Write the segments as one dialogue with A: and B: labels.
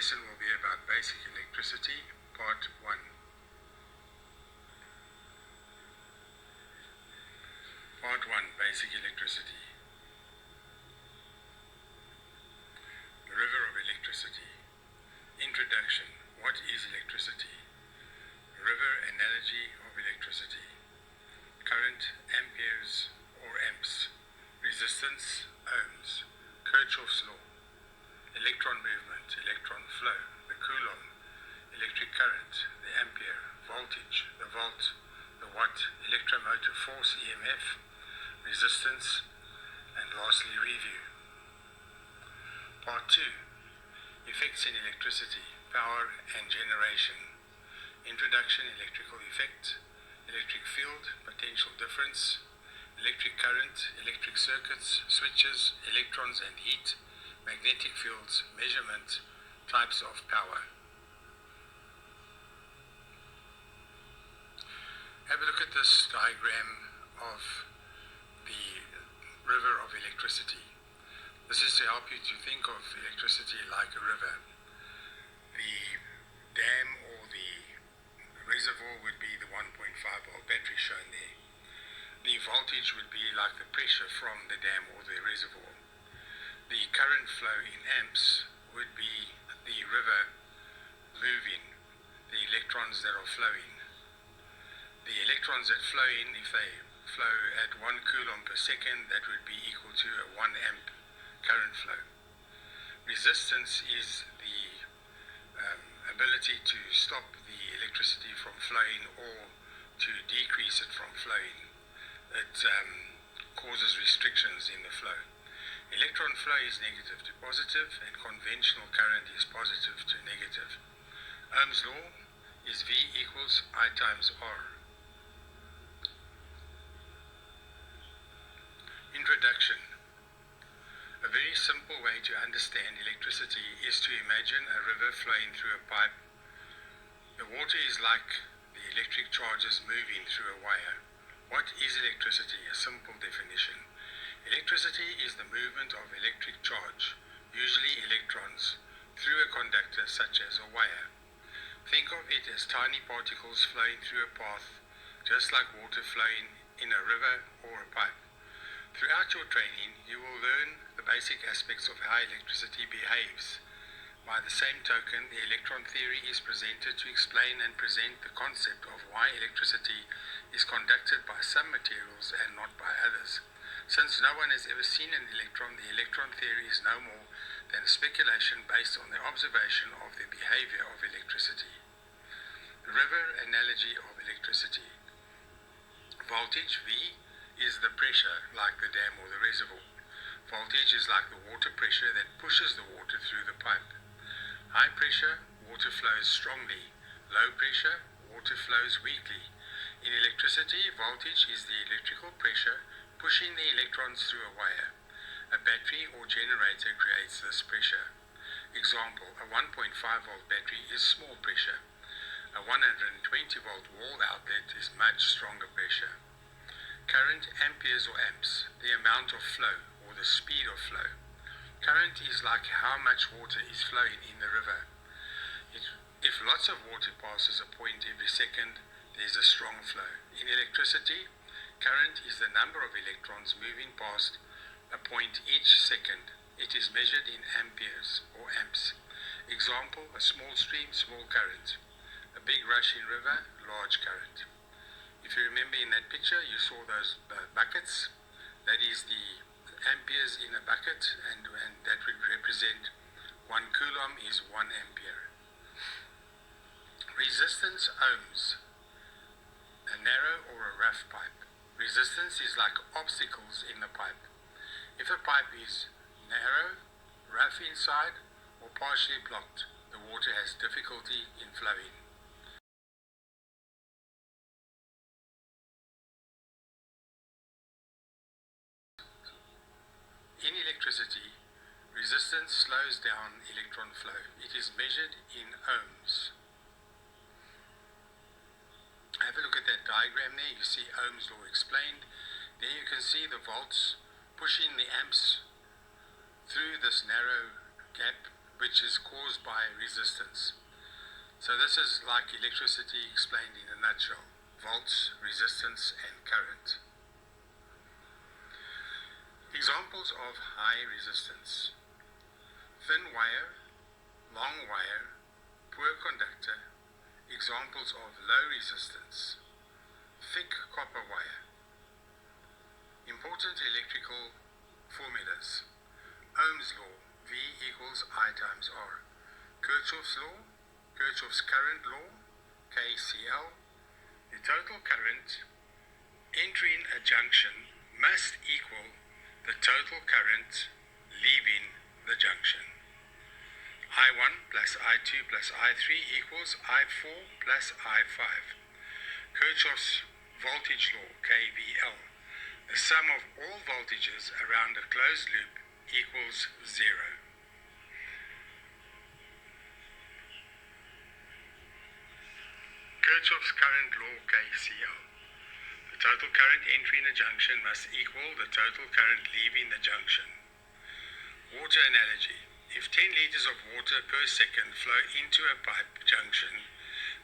A: lesson will be about basic electricity, part 1. Part 1, basic electricity. The river of electricity. Introduction. What is electricity? River analogy of electricity. Current, Amperes or amps. Resistance, Ohms. Kirchoffs Law. Electron movement, electron flow. The COULOMB. Electric current, the Ampere. Voltage, the volt, the watt. Electromotive Force, e.m.f. Resistance, and lastly review. Part 2. Effects in electricity, power and generation. Introduction, electrical effect, electric field, potential difference, electric current, electric circuits, switches, electrons and heat, magnetic fields, measurement, types of power. Have a look at this diagram of the river of electricity. This is to help you to think of electricity like a river. The dam or the reservoir would be the 1.5 volt battery shown there. The voltage would be like the pressure from the dam or the reservoir. The current flow in amps would be the river moving, the electrons that are flowing. The electrons that flow in, if they flow at 1 coulomb per second, that would be equal to a 1 amp current flow. Resistance is the ability to stop the electricity from flowing or to decrease it from flowing. It causes restrictions in the flow. Electron flow is negative to positive, and conventional current is positive to negative. Ohm's law is V equals I times R. Introduction. A very simple way to understand electricity is to imagine a river flowing through a pipe. The water is like the electric charges moving through a wire. What is electricity? A simple definition. Electricity is the movement of electric charge, usually electrons, through a conductor such as a wire. Think of it as tiny particles flowing through a path, just like water flowing in a river or a pipe. Throughout your training, you will learn the basic aspects of how electricity behaves. By the same token, the electron theory is presented to explain and present the concept of why electricity is conducted by some materials and not by others. Since no one has ever seen an electron, the electron theory is no more than a speculation based on the observation of the behavior of electricity. The river analogy of electricity. Voltage, V, is the pressure like the dam or the reservoir. Voltage is like the water pressure that pushes the water through the pipe. High pressure, water flows strongly. Low pressure, water flows weakly. In electricity, voltage is the electrical pressure pushing the electrons through a wire. A battery or generator creates this pressure. Example, a 1.5 volt battery is small pressure. A 120 volt wall outlet is much stronger pressure. Current, amperes or amps, the amount of flow or the speed of flow. Current is like how much water is flowing in the river. If lots of water passes a point every second, there's a strong flow. In electricity, current is the number of electrons moving past a point each second. It is measured in amperes or amps. Example, a small stream, small current. A big rushing river, large current. If you remember in that picture, you saw those buckets. That is the amperes in a bucket, and that would represent 1 coulomb is 1 ampere. Resistance, ohms. A narrow or a rough pipe. Resistance is like obstacles in the pipe. If a pipe is narrow, rough inside, or partially blocked, the water has difficulty in flowing. In electricity, resistance slows down electron flow. It is measured in ohms. Have a look at that diagram there. You see Ohm's law explained. There you can see the volts pushing the amps through this narrow gap which is caused by resistance. So this is like electricity explained in a nutshell: volts, resistance, and current. Examples of high resistance: thin wire, long wire, poor conductor. Examples of low resistance: thick copper wire. Important electrical formulas: Ohm's law, V equals I times R. Kirchoffs law, Kirchoffs current law, KCL. The total current entering a junction must equal the total current leaving the junction. I1 plus I2 plus I3 equals I4 plus I5. Kirchoffs voltage law, KVL. The sum of all voltages around a closed loop equals 0. Kirchoffs current law, KCL. The total current entering a junction must equal the total current leaving the junction. Water analogy: if 10 liters of water per second flow into a pipe junction,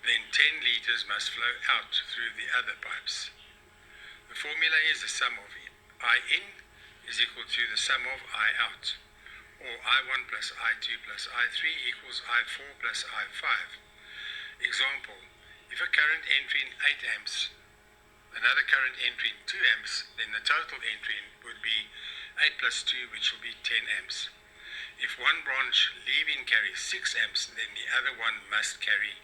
A: then 10 liters must flow out through the other pipes. The formula is the sum of I in is equal to the sum of I out, or I1 plus I2 plus I3 equals I4 plus I5. Example: if a current entering 8 amps, another current entering 2 amps, then the total entering would be 8 plus 2, which will be 10 amps. If one branch leaving carries 6 amps, then the other one must carry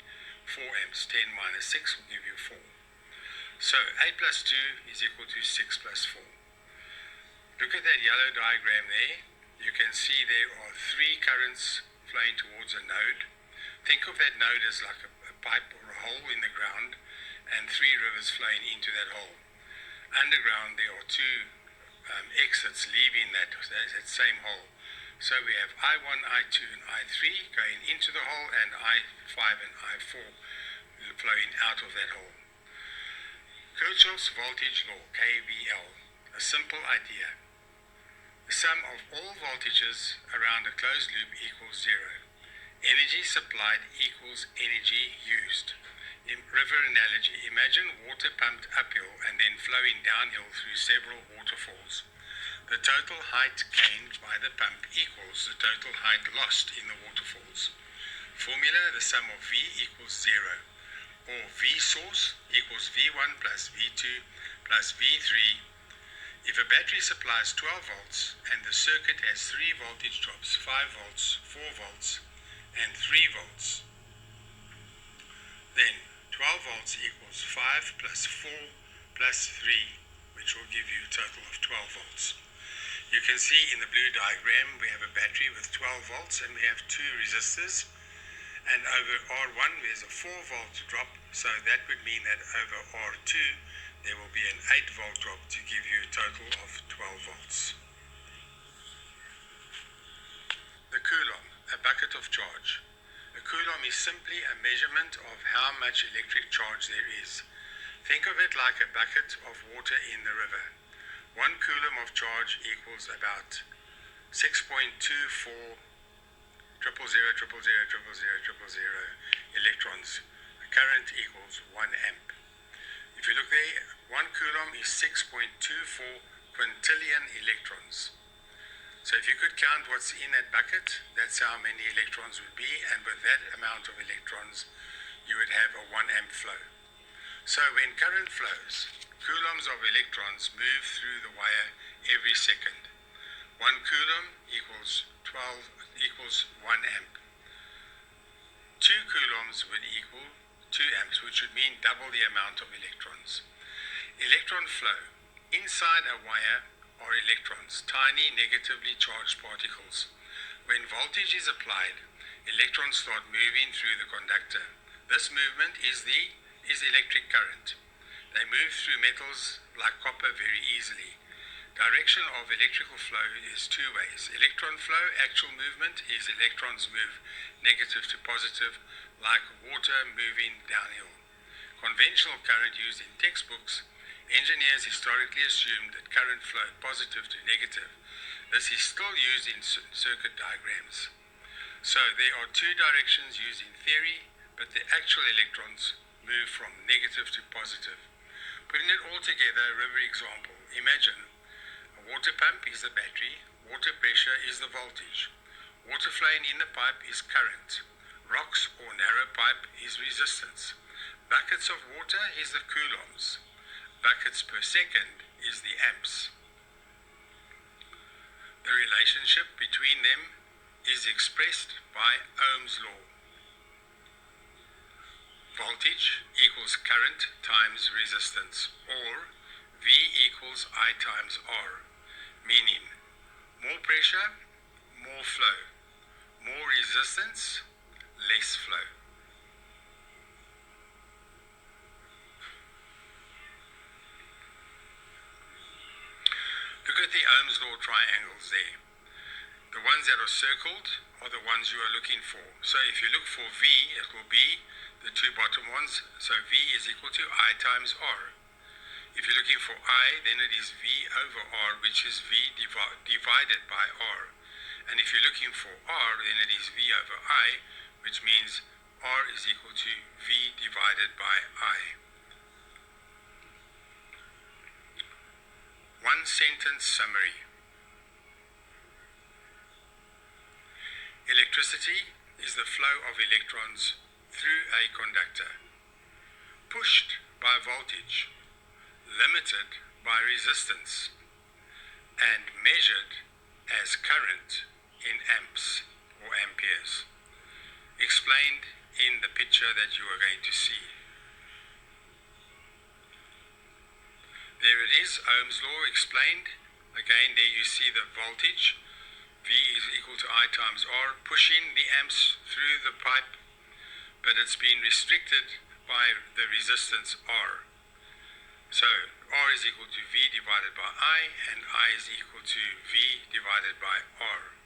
A: 4 amps. 10 minus 6 will give you 4. So 8 plus 2 is equal to 6 plus 4. Look at that yellow diagram there. You can see there are 3 currents flowing towards a node. Think of that node as like a pipe or a hole in the ground, and 3 rivers flowing into that hole. Underground there are 2 exits leaving that same hole. So we have I1, I2 and I3 going into the hole, and I5 and I4 flowing out of that hole. Kirchoffs voltage law, KVL. A simple idea: the sum of all voltages around a closed loop equals 0. Energy supplied equals energy used. In river analogy: imagine water pumped uphill and then flowing downhill through several waterfalls. The total height gained by the pump equals the total height lost in the waterfalls. Formula: the sum of V equals 0, or V source equals V1 plus V2 plus V3. If a battery supplies 12 volts and the circuit has 3 voltage drops, 5 volts, 4 volts, and 3 volts, then 12 volts equals 5 plus 4 plus 3, which will give you a total of 12 volts. You can see in the blue diagram we have a battery with 12 volts and we have 2 resistors, and over R1 there's a 4 volt drop, so that would mean that over R2 there will be an 8 volt drop to give you a total of 12 volts. The Coulomb, a bucket of charge. A Coulomb is simply a measurement of how much electric charge there is. Think of it like a bucket of water in the river. 1 coulomb of charge equals about 6.24 electrons. The current equals 1 amp. If you look there, 1 coulomb is 6.24 quintillion electrons. So if you could count what's in that bucket, that's how many electrons would be, and with that amount of electrons, you would have a 1 amp flow. So when current flows, coulombs of electrons move through the wire every second. 1 coulomb equals 1 amp. 2 coulombs would equal 2 amps, which would mean double the amount of electrons. Electron flow. Inside a wire are electrons, tiny negatively charged particles. When voltage is applied, electrons start moving through the conductor. This movement is electric current. They move through metals like copper very easily. Direction of electrical flow is 2 ways. Electron flow, actual movement, is electrons move negative to positive, like water moving downhill. Conventional current used in textbooks, engineers historically assumed that current flowed positive to negative. This is still used in circuit diagrams. So there are two directions used in theory, but the actual electrons move from negative to positive. Putting it all together, a river example. Imagine a water pump is the battery, water pressure is the voltage, water flowing in the pipe is current, rocks or narrow pipe is resistance, buckets of water is the coulombs, buckets per second is the amps. The relationship between them is expressed by Ohm's law. Voltage equals current times resistance, or V equals I times R, meaning more pressure, more flow, more resistance, less flow. Look at the Ohm's law triangles there. The ones that are circled are the ones you are looking for. So if you look for V, it will be the two bottom ones. So V is equal to I times R. If you're looking for I, then it is V over R, which is V divided by R. And if you're looking for R, then it is V over I, which means R is equal to V divided by I. One sentence summary. Electricity is the flow of electrons through a conductor, pushed by voltage, limited by resistance, and measured as current in amps or amperes, explained in the picture that you are going to see. There it is, Ohm's law explained. Again, there you see the voltage. V is equal to I times R, pushing the amps through the pipe, but it's been restricted by the resistance R. So R is equal to V divided by I, and I is equal to V divided by R.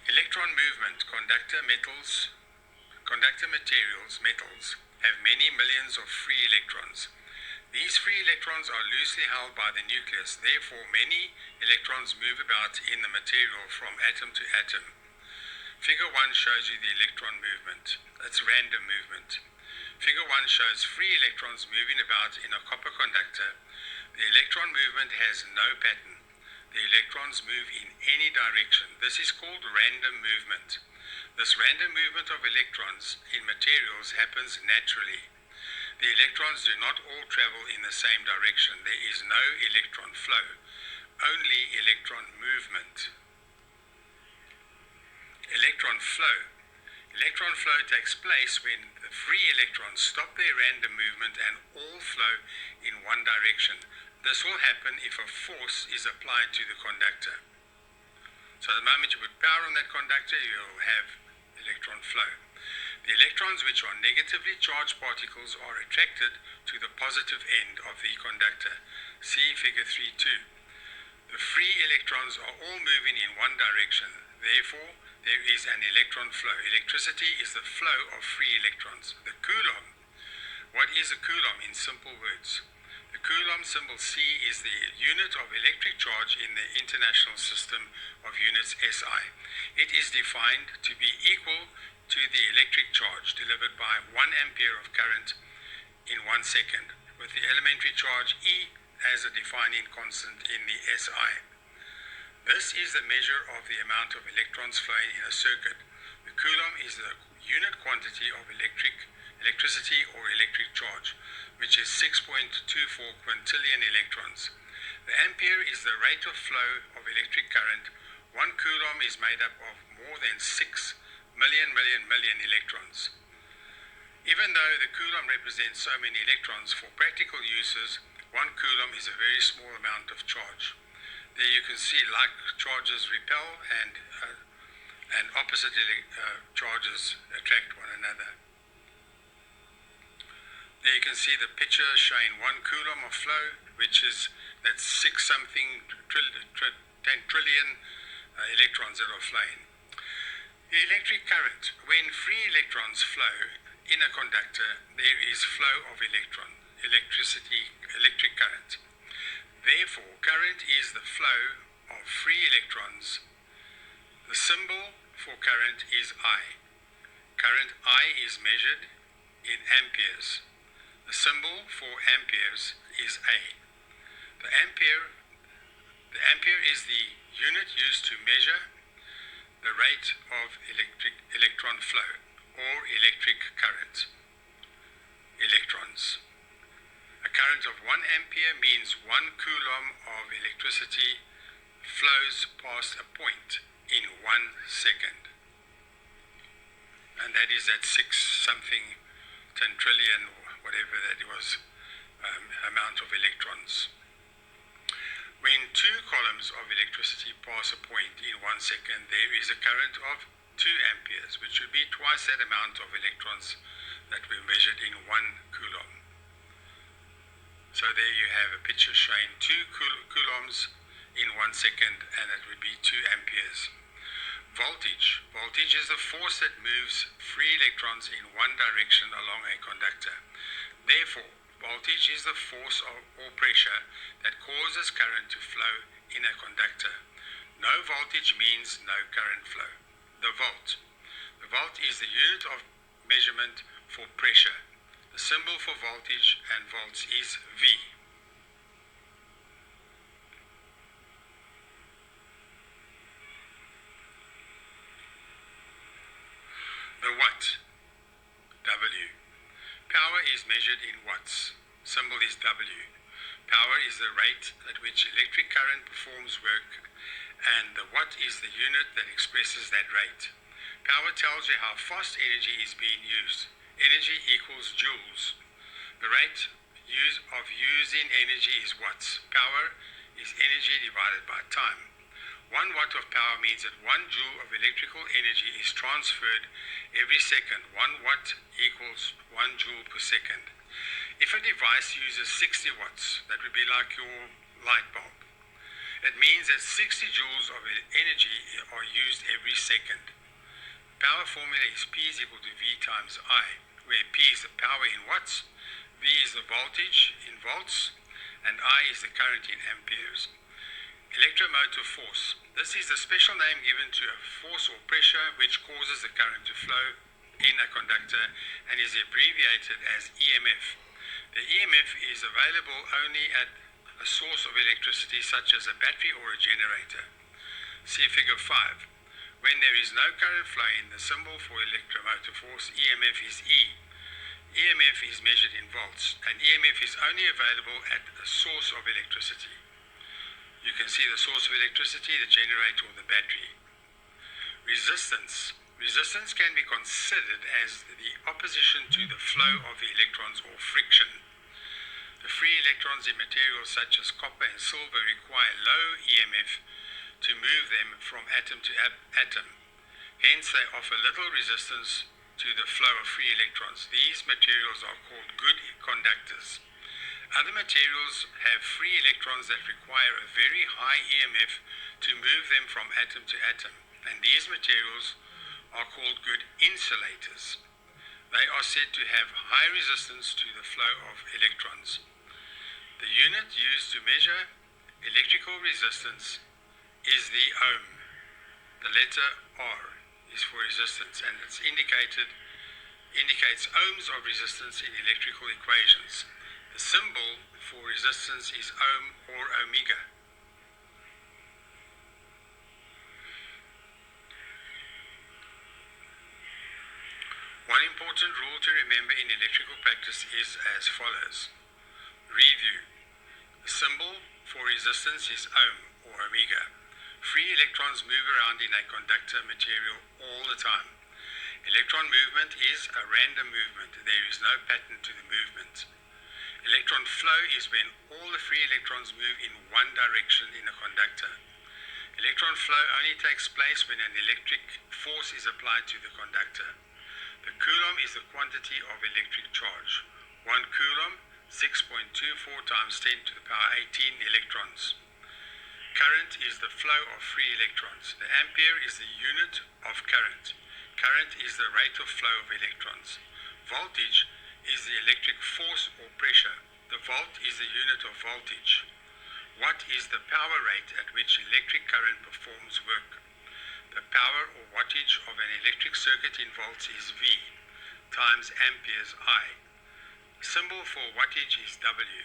A: Electron movement. Conductor materials, metals, have many millions of free electrons. These free electrons are loosely held by the nucleus. Therefore, many electrons move about in the material from atom to atom. Figure 1 shows you the electron movement. It's random movement. Figure 1 shows free electrons moving about in a copper conductor. The electron movement has no pattern. The electrons move in any direction. This is called random movement. This random movement of electrons in materials happens naturally. The electrons do not all travel in the same direction. There is no electron flow, only electron movement. Electron flow. Electron flow takes place when the free electrons stop their random movement and all flow in one direction. This will happen if a force is applied to the conductor. So the moment you put power on that conductor, you'll have electron flow. The electrons, which are negatively charged particles, are attracted to the positive end of the conductor. See figure 3.2. The free electrons are all moving in one direction. Therefore, there is an electron flow. Electricity is the flow of free electrons. The Coulomb. What is a Coulomb in simple words? The Coulomb symbol C is the unit of electric charge in the international system of units SI. It is defined to be equal to the electric charge delivered by 1 ampere of current in 1 second, with the elementary charge E as a defining constant in the SI. This is the measure of the amount of electrons flowing in a circuit. The Coulomb is the unit quantity of electricity or electric charge, which is 6.24 quintillion electrons. The ampere is the rate of flow of electric current. 1 Coulomb is made up of more than 6 million electrons. Even though the Coulomb represents so many electrons, for practical uses, 1 Coulomb is a very small amount of charge. There you can see like charges repel and opposite charges attract one another. There you can see the picture showing 1 Coulomb of flow, which is that's 10 trillion electrons that are flowing. The electric current. When free electrons flow in a conductor, there is flow of electric current. Therefore, current is the flow of free electrons. The symbol for current is I. Current I is measured in amperes. The symbol for amperes is A. The ampere is the unit used to measure the rate of electron flow or electric current. Electrons. A current of 1 ampere means 1 coulomb of electricity flows past a point in 1 second. And that is at 6 something 10 trillion or whatever that was amount of electrons. When 2 coulombs of electricity pass a point in 1 second, there is a current of 2 amperes, which would be twice that amount of electrons that were measured in 1 coulomb. So there you have a picture showing 2 coulombs in 1 second, and it would be 2 amperes. Voltage. Voltage is the force that moves free electrons in one direction along a conductor. Therefore, voltage is the force or pressure that causes current to flow in a conductor. No voltage means no current flow. The volt. The volt is the unit of measurement for pressure. The symbol for voltage and volts is V. The watt, W. Power is measured in watts. Symbol is W. Power is the rate at which electric current performs work, and the watt is the unit that expresses that rate. Power tells you how fast energy is being used. Energy equals joules. The rate of using energy is watts. Power is energy divided by time. 1 watt of power means that 1 joule of electrical energy is transferred every second. 1 watt equals 1 joule per second. If a device uses 60 watts, that would be like your light bulb. It means that 60 joules of energy are used every second. Power formula is P is equal to V times I, where P is the power in watts, V is the voltage in volts, and I is the current in amperes. Electromotive force. This is the special name given to a force or pressure which causes the current to flow in a conductor and is abbreviated as e.m.f. The e.m.f. is available only at a source of electricity such as a battery or a generator. See figure 5. When there is no current flowing, the symbol for electromotive force, e.m.f. is E. e.m.f. is measured in volts, and e.m.f. is only available at a source of electricity. You can see the source of electricity, the generator or the battery. Resistance. Resistance can be considered as the opposition to the flow of the electrons or friction. The free electrons in materials such as copper and silver require low EMF to move them from atom to atom. Hence, they offer little resistance to the flow of free electrons. These materials are called good conductors. Other materials have free electrons that require a very high EMF to move them from atom to atom, and these materials are called good insulators. They are said to have high resistance to the flow of electrons. The unit used to measure electrical resistance is the ohm. The letter R is for resistance, and it's indicates ohms of resistance in electrical equations. The symbol for resistance is ohm or omega. One important rule to remember in electrical practice is as follows. Review. The symbol for resistance is ohm or omega. Free electrons move around in a conductor material all the time. Electron movement is a random movement. There is no pattern to the movement. Electron flow is when all the free electrons move in one direction in a conductor. Electron flow only takes place when an electric force is applied to the conductor. The coulomb is the quantity of electric charge. 1 coulomb, 6.24 times 10 to the power 18 electrons. Current is the flow of free electrons. The ampere is the unit of current. Current is the rate of flow of electrons. Voltage is the electric force or pressure. The volt is the unit of voltage. Watt is the power rate at which electric current performs work. The power or watt wattage of an electric circuit in volts is V times amperes I. Symbol for wattage is W.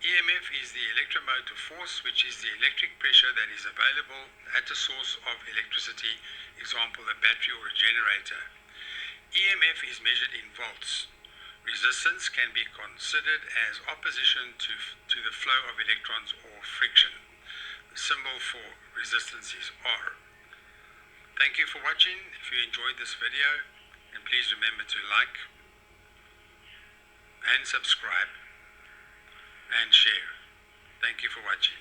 A: e.m.f is the electromotive force, which is the electric pressure that is available at the source of electricity, example a battery or a generator. e.m.f is measured in volts. Resistance can be considered as opposition to the flow of electrons or friction. The symbol for resistance is R. Thank you for watching. If you enjoyed this video, then please remember to like and subscribe and share. Thank you for watching.